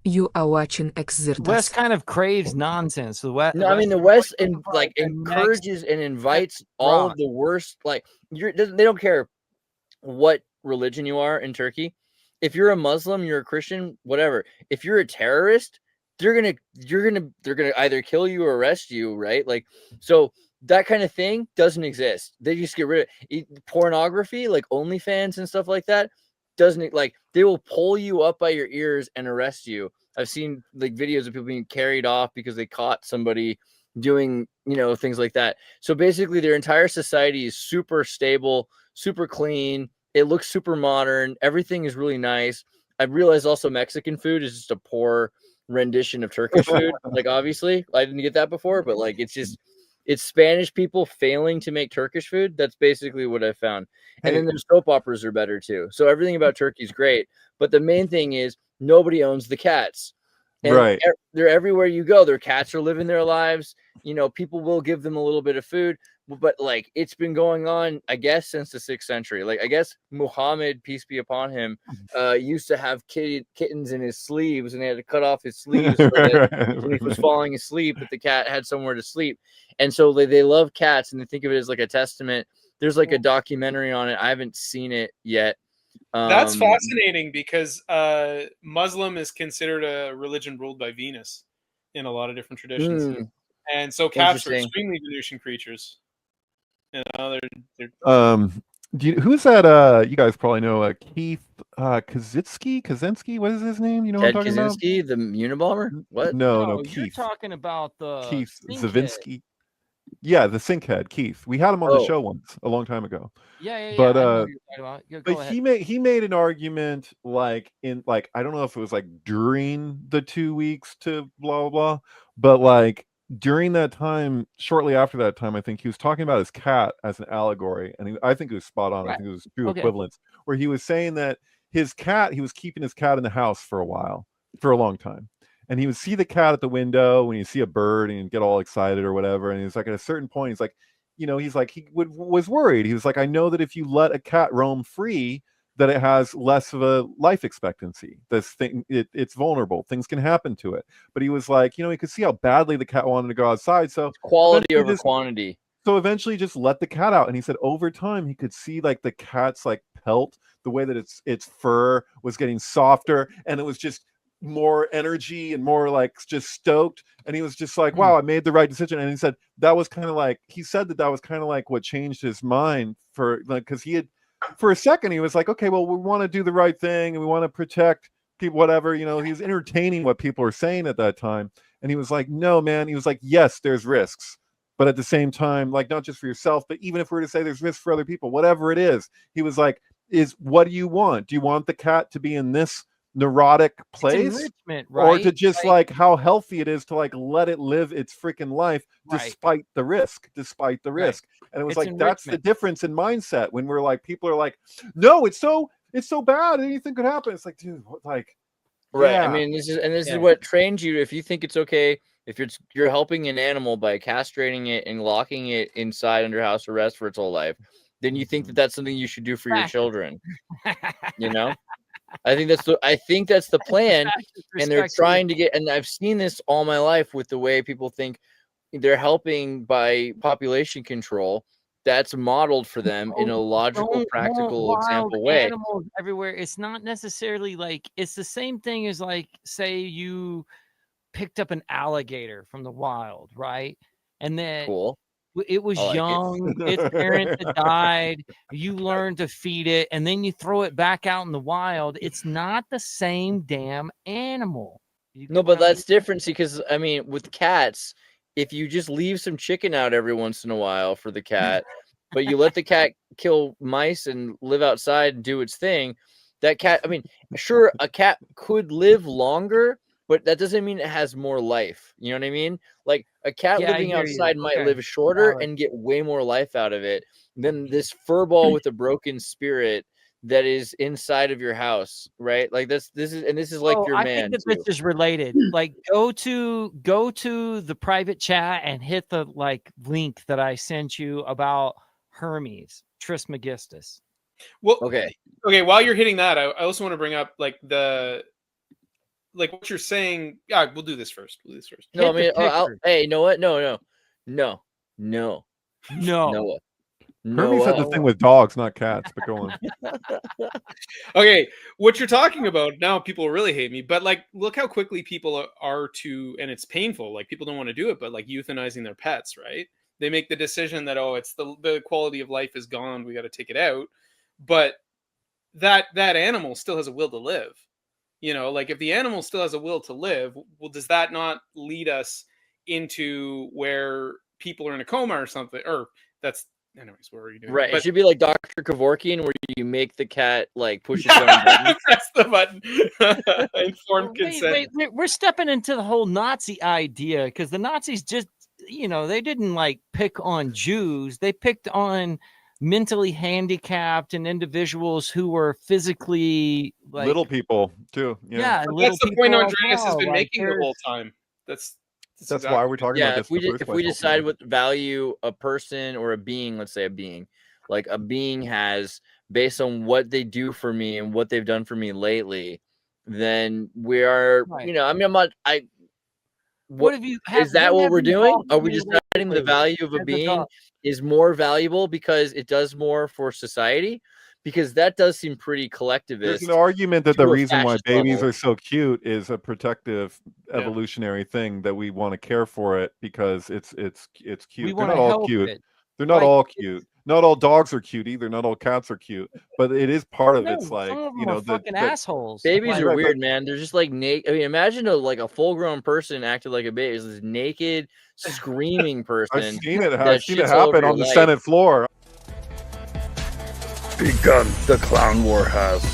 You are watching The West Xirtus. kind of craves nonsense. No, I mean West the is always West looking and for like the next encourages and invites all rock. of the worst. Like they don't care what religion you are in Turkey. If you're a Muslim, you're a Christian, whatever. If you're a terrorist, they're gonna either kill you or arrest you, right? Like, so that kind of thing doesn't exist. They just get rid of pornography, like OnlyFans and stuff like that. Doesn't, like, they will pull you up by your ears and arrest you. I've seen like videos of people being carried off because they caught somebody doing, things like that. So basically, their entire society is super stable, super clean. It looks super modern. Everything is really nice. I realized also Mexican food is just a poor rendition of Turkish food. Like, obviously, I didn't get that before, but like, it's Spanish people failing to make Turkish food. That's basically what I found. And Hey, then their soap operas are better too. So everything about Turkey is great. But the main thing is nobody owns the cats. And right. they're everywhere you go. Their cats are living their lives. People will give them a little bit of food, but like, it's been going on, I guess, since the 6th century. Like, I guess Muhammad, peace be upon him, used to have kittens in his sleeves, and they had to cut off his sleeves so that when he was falling asleep, that the cat had somewhere to sleep. And so they love cats, and they think of it as like a testament. There's like a documentary on it. I haven't seen it yet. That's fascinating because Muslim is considered a religion ruled by Venus in a lot of different traditions. And so cats are extremely Venusian creatures. They're Who's that? You guys probably know Keith Kaczynski. What is his name? You know Ted what I'm talking Kaczynski, the Unabomber? What? No, You're Keith. talking about the Keith Zavinsky. Yeah, the Sinkhead, Keith. We had him on the show once a long time ago. Yeah. But I know what you're talking about. Go ahead. he made an argument like I don't know if it was like during the 2 weeks to blah blah blah, but like during that time, shortly after that time, I think he was talking about his cat as an allegory, and I think it was spot on. I think it was true equivalence, where he was saying that he was keeping his cat in the house for a long time. And he would see the cat at the window when you see a bird and he'd get all excited or whatever. And he's like, at a certain point, he's like, was worried. He was like, I know that if you let a cat roam free, that it has less of a life expectancy. This thing, it's vulnerable. Things can happen to it. But he was like, he could see how badly the cat wanted to go outside. So quality over quantity. So eventually just let the cat out. And he said over time he could see like the cat's like pelt, the way that its fur was getting softer, and it was just more energy and more like just stoked. And he was just like, wow, I made the right decision. And he said that was kind of like, that was kind of like what changed his mind, for like, because he had, for a second he was like, okay, well, we want to do the right thing and we want to protect people, whatever, he was entertaining what people were saying at that time. And he was like, no, man. He was like, yes, there's risks, but at the same time, like, not just for yourself, but even if we were to say there's risk for other people, whatever it is, he was like, what do you want? Do you want the cat to be in this neurotic place, right? Or to just like how healthy it is to like let it live its freaking life despite the risk, And it was like, that's the difference in mindset when we're like, people are like, no, it's so bad, anything could happen. It's like, dude, like, right. Yeah. I mean, this is what trains you. If you think it's okay, if you're helping an animal by castrating it and locking it inside under house arrest for its whole life, then you think that that's something you should do for your children. I think that's the plan, and they're trying to get. And I've seen this all my life with the way people think they're helping by population control. That's modeled for them in a logical, practical example way. Animals everywhere. It's not necessarily like, it's the same thing as like, say you picked up an alligator from the wild, right? And then it was young, its parents had died, you learn to feed it, and then you throw it back out in the wild. It's not the same damn animal. No, but that's different, because I mean, with cats, if you just leave some chicken out every once in a while for the cat, but you let the cat kill mice and live outside and do its thing, that cat, I mean, sure, a cat could live longer, but that doesn't mean it has more life. You know what I mean? Like, a cat living outside might live shorter and get way more life out of it than this furball with a broken spirit that is inside of your house, right? Like, this is like your man. I think that this is related. Like, go to the private chat and hit the like link that I sent you about Hermes Trismegistus. Well, okay. While you're hitting that, I also want to bring up like the like what you're saying. Yeah, we'll do this first. We'll do this first. No, I mean, hey, you know what? No. Hermes had the thing with dogs, not cats. But go on. Okay, what you're talking about now, people really hate me. But like, look how quickly people are to, and it's painful. Like people don't want to do it, but like euthanizing their pets, right? They make the decision that it's the quality of life is gone. We got to take it out. But that animal still has a will to live. You know, like if the animal still has a will to live, well, does that not lead us into where people are in a coma or something? Or that's. Anyways, what are you doing? Right, but it should be like Dr. Kevorkian, where you make the cat like push its own button. Press the button. Informed consent. Wait, we're stepping into the whole Nazi idea because the Nazis just, they didn't like pick on Jews. They picked on mentally handicapped and individuals who were physically like little people too. Yeah, that's the point Andreas has been making the whole time. That's exactly why we're talking about this. If we decide what value a person or a being, let's say a being, like a being has based on what they do for me and what they've done for me lately, then we are, I mean, I'm not, what have you, is that what we're doing? Are we deciding the value of a being is more valuable because it does more for society? Because that does seem pretty collectivist. There's an argument that the reason why babies are so cute is a protective evolutionary thing, that we want to care for it because it's cute. They're not all cute. They're not all cute. Not all dogs are cute either. Not all cats are cute. But it is part of it's like, the fucking assholes. Babies are weird, man. They're just like naked. I mean, imagine a full-grown person acting like a baby. It's this naked, screaming person. I've seen it happen on the Senate floor. Begun. The clown war has.